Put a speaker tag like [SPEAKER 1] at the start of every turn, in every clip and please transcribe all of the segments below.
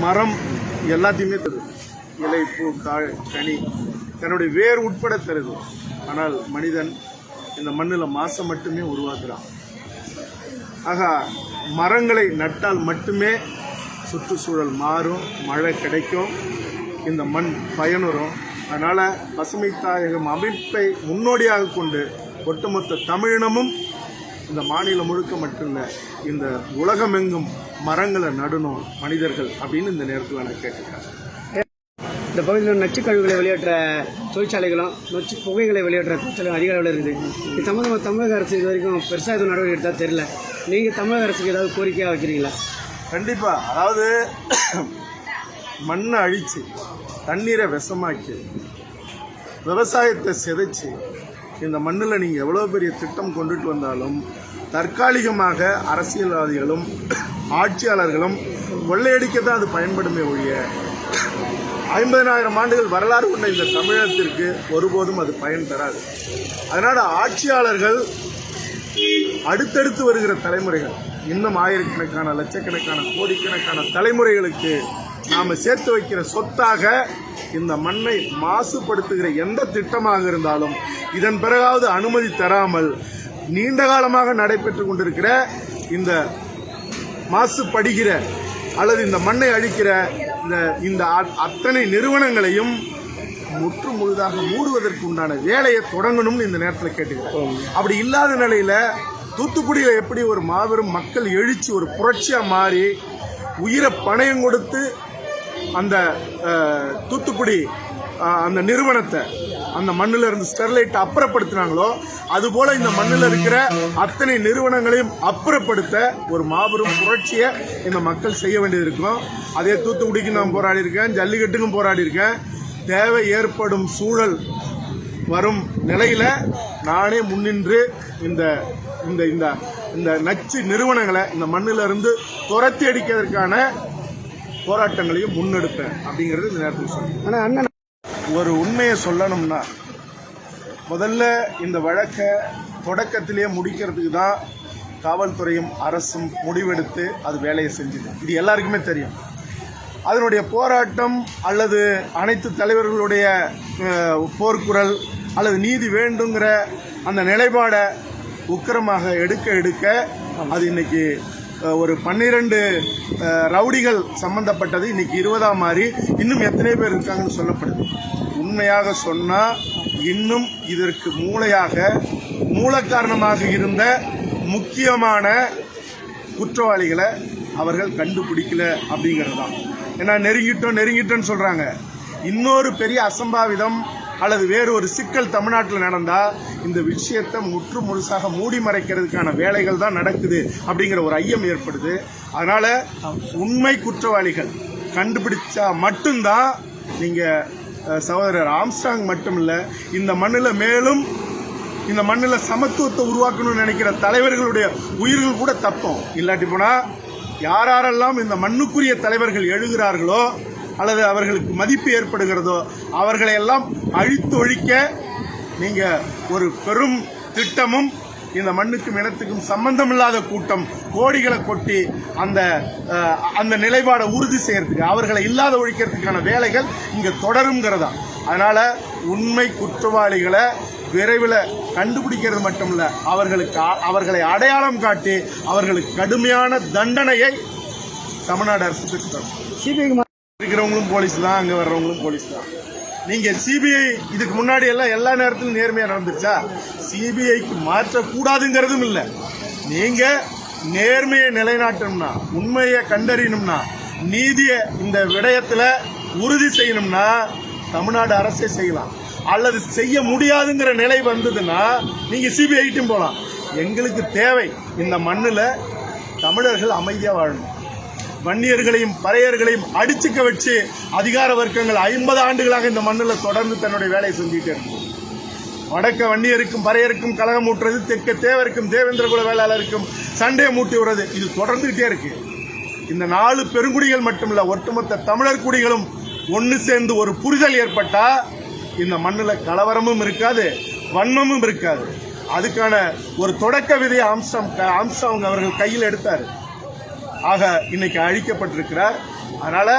[SPEAKER 1] மரம் எல்லாத்தையுமே தருது. இலை, பூ, கனி, தன்னுடைய வேர் உட்பட தருது. ஆனால் மனிதன் இந்த மண்ணில் மாசை மட்டுமே உருவாக்குறான். ஆக மரங்களை நட்டால் மட்டுமே சுற்றுச்சூழல் மாறும், மழை கிடைக்கும், இந்த மண் பயனுறும். அதனால் பசுமை தாயகம் அமைப்பை முன்னோடியாக கொண்டு ஒட்டுமொத்த தமிழினமும் இந்த மாநிலம் முழுக்க மட்டுமில்லை, இந்த உலகமெங்கும் மரங்களை நடணும் மனிதர்கள் அப்படின்னு இந்த நேரத்தில் நான் கேட்டுக்கிறேன்.
[SPEAKER 2] இந்த பகுதியில் நச்சுக் கழிவுகளை வெளியேற்ற தொழிற்சாலைகளும் நச்சு புகைகளை வெளியேற்ற தொழிற்சாலையும் அதிக அளவில் இருக்குது. இது சம்மந்தமாக தமிழக அரசு இது வரைக்கும் பெருசாக எதுவும் நடவடிக்கை எடுத்தால் தெரியல. நீங்கள் தமிழக அரசுக்கு ஏதாவது கோரிக்கையாக வைக்கிறீங்களா?
[SPEAKER 1] கண்டிப்பாக. அதாவது மண்ணை அழித்து தண்ணீரை விஷமாக்கி விவசாயத்தை சிதைச்சு இந்த மண்ணில் நீங்கள் எவ்வளோ பெரிய திட்டம் கொண்டுட்டு வந்தாலும் தற்காலிகமாக அரசியல்வாதிகளும் ஆட்சியாளர்களும் கொள்ளையடிக்க தான் அது பயன்படுமே ஒழிய 50,000 ஆண்டுகள் வரலாறு கொண்ட இந்த தமிழகத்திற்கு ஒருபோதும் அது பயன் தராது. அதனால் ஆட்சியாளர்கள் அடுத்தடுத்து வருகிற தலைமுறைகள், இன்னும் ஆயிரக்கணக்கான லட்சக்கணக்கான கோடிக்கணக்கான தலைமுறைகளுக்கு நாம் சேர்த்து வைக்கிற சொத்தாக இந்த மண்ணை மாசுபடுத்துகிற எந்த திட்டமாக இருந்தாலும் இதன் பிறகாவது அனுமதி தராமல் நீண்ட காலமாக நடைபெற்று கொண்டிருக்கிற இந்த மாசுபடுகிற அல்லது இந்த மண்ணை அழிக்கிற இந்த அத்தனை நிறுவனங்களையும் முற்று முழுதாக மூடுவதற்கு உண்டான வேலையை தொடங்கணும்னு இந்த நேரத்தில் கேட்டுக்கிறேன். அப்படி இல்லாத நிலையில் தூத்துக்குடியில் எப்படி ஒரு மாபெரும் மக்கள் எழுச்சி ஒரு புரட்சியாக மாறி உயிரை பணயம் கொடுத்து அந்த தூத்துக்குடி அந்த நிறுவனத்தை அந்த மண்ணில் இருந்து ஸ்டெர்லைட் அப்புறப்படுத்தினாங்களோ அதுபோல இந்த மண்ணில் இருக்கிற அத்தனை நிறுவனங்களையும் அப்புறப்படுத்த ஒரு மாபெரும் புரட்சியை இந்த மக்கள் செய்ய வேண்டியது இருக்கும். அதே தூத்துக்குடிக்கு நான் போராடி இருக்கேன், ஜல்லிக்கட்டுக்கும் போராடி இருக்கேன். தேவை ஏற்படும் சூழல் வரும் நிலையில நானே முன்னின்று இந்த இந்த இந்த இந்த நச்சு நிறுவனங்களை இந்த மண்ணில இருந்து துரத்தி அடிக்கிறதுக்கான போராட்டங்களையும் முன்னெடுப்பேன் அப்படிங்கிறது இந்த நேரத்தில் சொல்றேன். ஆனால் அண்ணன் ஒரு உண்மையை சொல்லணும்னா முதல்ல இந்த வழக்கை தொடக்கத்திலேயே முடிக்கிறதுக்கு தான் காவல்துறையும் அரசும் முடிவெடுத்து அது வேலையை செஞ்சுது. இது எல்லாருக்குமே தெரியும். அதனுடைய போராட்டம் அல்லது அனைத்து தலைவர்களுடைய போர்க்குரல் அல்லது நீதி வேண்டுங்கிற அந்த நிலைப்பாடை உக்கிரமாக எடுக்க அது இன்னைக்கு ஒரு 12 ரவுடிகள் சம்பந்தப்பட்டது இன்னைக்கு 20ஆம் மாறி இன்னும் எத்தனை பேர் இருக்காங்கன்னு சொல்லப்படுது. உண்மையாக சொன்னால் இன்னும் இதற்கு மூல காரணமாக இருந்த முக்கியமான குற்றவாளிகளை அவர்கள் கண்டுபிடிக்கல அப்படிங்கிறது தான். ஏன்னா நெருங்கிட்டோன்னு சொல்றாங்க. இன்னொரு பெரிய அசம்பாவிதம் அல்லது வேறு ஒரு சிக்கல் தமிழ்நாட்டில் நடந்தால் இந்த விஷயத்தை முற்று முழுசாக மூடி மறைக்கிறதுக்கான வேலைகள் தான் நடக்குது அப்படிங்கிற ஒரு ஐயம் ஏற்படுது. அதனால உண்மை குற்றவாளிகள் கண்டுபிடிச்சா மட்டும்தான் நீங்க சகோதரர் ஆம்ஸ்ட்ராங் மட்டும் இல்ல, இந்த மண்ணில் மேலும் இந்த மண்ணில் சமத்துவத்தை உருவாக்கணும்னு நினைக்கிற தலைவர்களுடைய உயிர்கள் கூட தப்போம். இல்லாட்டி போனா யாரெல்லாம் இந்த மண்ணுக்குரிய தலைவர்கள் எழுகிறார்களோ அல்லது அவர்களுக்கு மதிப்பு ஏற்படுகிறதோ அவர்களை எல்லாம் அழித்து ஒழிக்க நீங்க ஒரு பெரும் திட்டமும் இந்த மண்ணுக்கும் இனத்துக்கும் சம்பந்தமில்லாத கூட்டம் கோடிகளை கொட்டி அந்த நிலைப்பாடை உறுதி செய்யறதுக்கு அவர்களை இல்லாத ஒழிக்கிறதுக்கான வேலைகள் இங்க தொடருங்கிறதா. அதனால உண்மை குற்றவாளிகளை விரைவில் கண்டுபிடிக்கிறது மட்டுமல்ல, அவர்களை அடையாளம் காட்டி அவர்களுக்கு கடுமையான தண்டனையை தமிழ்நாடு அரசு பெற்றுத்தரும். சிபிஐ இருக்கிறவங்களும் போலீஸ் தான், அங்க வர்றவங்களும் போலீஸ் தான். நீங்க சிபிஐ இதுக்கு முன்னாடி எல்லாம் எல்லா நேரத்திலும் நேர்மையா நடந்துருச்சா? சிபிஐக்கு மாற்றக்கூடாதுங்கிறதும் இல்லை. நீங்க நேர்மையை நிலைநாட்டணும்னா, உண்மையை கண்டறியணும்னா, நீதியை இந்த விடயத்தில் உறுதி செய்யணும்னா தமிழ்நாடு அரசே செய்யலாம். அல்லது செய்ய முடியாதுங்கிற நிலை வந்ததுன்னா நீங்க சிபிஐட்டும் போலாம். எங்களுக்கு தேவை இந்த மண்ணில் தமிழர்கள் அமைதியா வாழணும். வன்னியர்களையும் பறையர்களையும் அடிச்சுக்க வச்சு அதிகார வர்க்கங்கள் 50 ஆண்டுகளாக இந்த மண்ணில் தொடர்ந்து தன்னுடைய வேலையை செஞ்சுட்டே இருக்கு. வடக்க வன்னியருக்கும் பறையருக்கும் கலகம் ஊட்டுறது, தெற்க தேவருக்கும் தேவேந்திர குல வேளாளருக்கும் சண்டையை மூட்டி விடுறது, இது தொடர்ந்துகிட்டே இருக்கு. இந்த 4 பெருங்குடிகள் மட்டுமல்ல, ஒட்டுமொத்த தமிழர் குடிகளும் ஒன்று சேர்ந்து ஒரு புரிதல் ஏற்பட்டா இந்த மண்ணில் கலவரமும் இருக்காது, வன்மமும் இருக்காது. அதுக்கான ஒரு தொடக்க விதையை ஆம்ஸ்ட்ராங் அவர்கள் கையில் எடுத்தார். ஆக இன்னைக்கு அழிக்கப்பட்டிருக்கிறார். அதனால்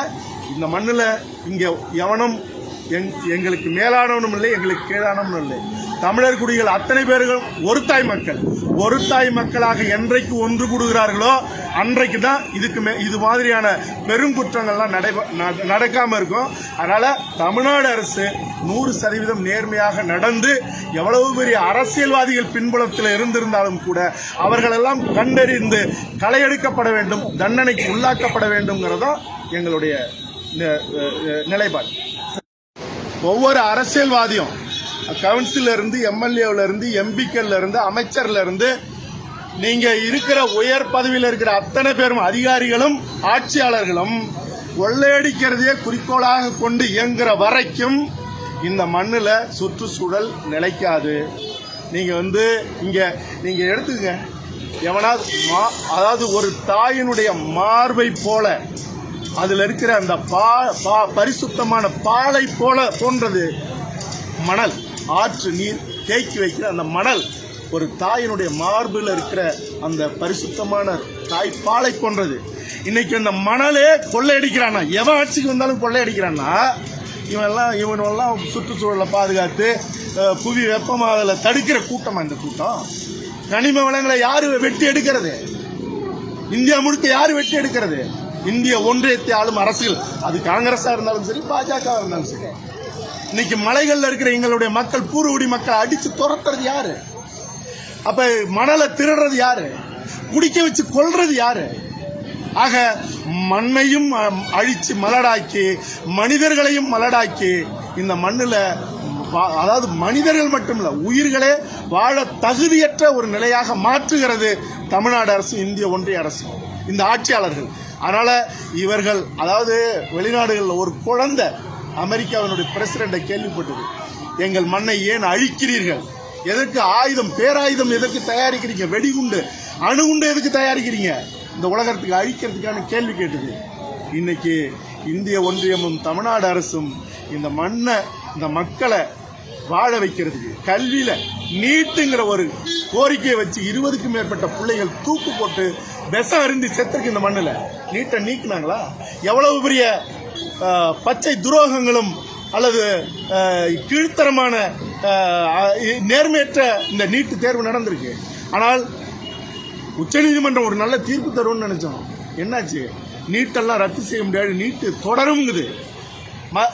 [SPEAKER 1] இந்த மண்ணில் இங்கே எவனும் எங்களுக்கு மேலானவனும் இல்லை, எங்களுக்கு கீழானவனும் இல்லை. தமிழர் குடிகள் அத்தனை பேர்களும் ஒரு தாய் மக்களாக என்றைக்கு ஒன்று கூடுகிறார்களோ அன்றைக்கு தான் இது மாதிரியான பெருங்குற்றங்கள்லாம் நடக்காம இருக்கும். அதனால தமிழ்நாடு அரசு 100% நேர்மையாக நடந்து எவ்வளவு பெரிய அரசியல்வாதிகள் பின்புலத்தில் இருந்திருந்தாலும் கூட அவர்களெல்லாம் கண்டறிந்து களையெடுக்கப்பட வேண்டும், தண்டனைக்கு உள்ளாக்கப்பட வேண்டும்ங்கிறதான் எங்களுடைய நிலைப்பாடு. ஒவ்வொரு அரசியல்வாதியும் கவுன்சில இருந்து, எம்எல்ஏல இருந்து, எம்பிக்கள்ல இருந்து, அமைச்சர்ல இருந்து, நீங்க இருக்கிற உயர் பதவியில் இருக்கிற அத்தனை பேரும் அதிகாரிகளும் ஆட்சியாளர்களும் கொள்ளையடிக்கிறதையே குறிக்கோளாக கொண்டு இயங்குற வரைக்கும் இந்த மண்ணில் சுற்றுச்சூழல் நிலைக்காது. நீங்க எடுத்துங்க, எவனாவது அதாவது ஒரு தாயினுடைய மார்பை போல அதுல இருக்கிற அந்த பரிசுத்தமான பாலை போன்றது மணல். ஆற்று நீர் தேக்கி வைக்கிற அந்த மணல் ஒரு தாயினுடைய மார்பில் இருக்கிற அந்த பரிசுத்தமான தாய்ப்பாலை போன்றது. இன்னைக்கு அந்த மணலே கொள்ளையடிக்கிறானா, எவன் ஆட்சிக்கு வந்தாலும் கொள்ளையடிக்கிறான்னா, இவனெல்லாம் சுற்றுச்சூழலை பாதுகாத்து புவி வெப்பமாதலை தடுக்கிற கூட்டமா இந்த கூட்டம்? கனிம வளங்களை யாரு வெட்டி எடுக்கிறது? இந்தியா முழுக்க யாரு வெட்டி எடுக்கிறது? இந்திய ஒன்றியத்தை ஆளும் அரசியல், அது காங்கிரஸா இருந்தாலும் சரி, பாஜக இருந்தாலும் சரி. இன்னைக்கு மலைகள்ல இருக்கிற எங்களுடைய மக்கள், பூர்வகுடி மக்கள் அடிச்சு துரத்துறது யாரு? அப்ப மணலை திருடுறது யாரு? குடிக்க வச்சு கொல்றது யாரு? ஆக மண்ணையும் அழிச்சு மலடாக்கி மனிதர்களையும் மலடாக்கி இந்த மண்ணுல, அதாவது மனிதர்கள் மட்டுமல்ல உயிர்களே வாழ தகுதியற்ற ஒரு நிலையாக மாற்றுகிறது தமிழ்நாடு அரசு, இந்திய ஒன்றிய அரசு, இந்த ஆட்சியாளர்கள். அதனால இவர்கள், அதாவது வெளிநாடுகளில் ஒரு குழந்தை அமெரிக்காவினுடைய பிரசிடென்ட்டை கேள்விப்பட்டது, எங்கள் மண்ணை ஏன் அழிக்கிறீர்கள்? எதற்கு ஆயுதம், பேராயுதம் எதற்கு தயாரிக்கிறீங்க? வெடிகுண்டு, அணுகுண்டு எதுக்கு தயாரிக்கிறீங்க? இந்த உலகத்துக்கு அழிக்கிறதுக்கான கேள்வி கேட்டது. இன்னைக்கு இந்திய ஒன்றியமும் தமிழ்நாடு அரசும் இந்த மண்ணை, இந்த மக்களை வாழ வைக்கிறதுக்கு கல்வியில நீட்டுங்கிற ஒரு கோரிக்கையை வச்சு 20க்கும் மேற்பட்ட பிள்ளைகள் தூக்கு போட்டு விஷம் அருந்தி செத்துருக்கு இந்த மண்ணில். நீட்டை நீக்கினாங்களா? எவ்வளவு பெரிய பச்சை துரோகங்களும் அல்லது கீழ்த்தரமான நேர்மையற்ற இந்த நீட்டு தேர்வு நடந்திருக்கு. ஆனால் உச்சநீதிமன்றம் ஒரு நல்ல தீர்ப்பு தரும்னு நினைச்சோம். என்னாச்சு? நீட்டெல்லாம் ரத்து செய்ய முடியாது, நீட்டு தொடருங்குது.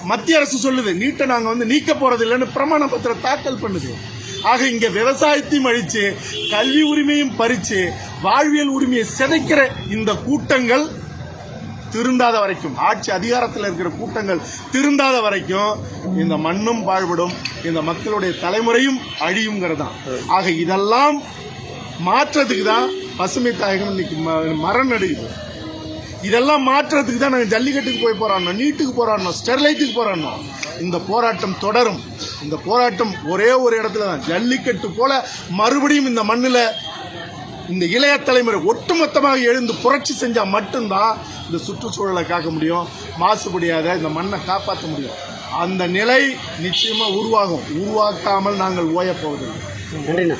[SPEAKER 1] மத்திய அரசு சொல்லுது நீட்டை நாங்க நீக்க போறது இல்லைன்னு பிரமாண பத்திரம் தாக்கல் பண்ணுது. ஆக இங்க விவசாயத்தையும் அழிச்சு கல்வி உரிமையும் பறிச்சு வாழ்வியல் உரிமையை சிதைக்கிற இந்த கூட்டங்கள் திருந்தாத வரைக்கும், ஆட்சி அதிகாரத்தில் இருக்கிற கூட்டங்கள் திருந்தாத வரைக்கும் இந்த மண்ணும் பாழ்படும், இந்த மக்களுடைய தலைமுறையும் அழியுங்கிறதான். ஆக இதெல்லாம் மாற்றத்துக்கு தான் பசுமை தாயகம் இன்னைக்கு மரம் நடுகுது. இதெல்லாம் மாற்றத்துக்கு தான் நாங்கள் ஜல்லிக்கட்டுக்கு போய் போராடணும், நீட்டுக்கு போராடணும், ஸ்டெர்லைட்டுக்கு போராடணும். இந்த போராட்டம் தொடரும். இந்த போராட்டம் ஒரே ஒரு இடத்துல தான், ஜல்லிக்கட்டு போல மறுபடியும் இந்த மண்ணில் இந்த இளைய தலைமுறை ஒட்டுமொத்தமாக எழுந்து புரட்சி செஞ்சா மட்டும்தான் இந்த சுற்றுச்சூழலை காக்க முடியும், மாசுபடியாத இந்த மண்ணை காப்பாற்ற முடியும். அந்த நிலை நிச்சயமா உருவாகும். உருவாக்காமல் நாங்கள் ஓயப்போவதில்லை.
[SPEAKER 2] நன்றிண்ணா.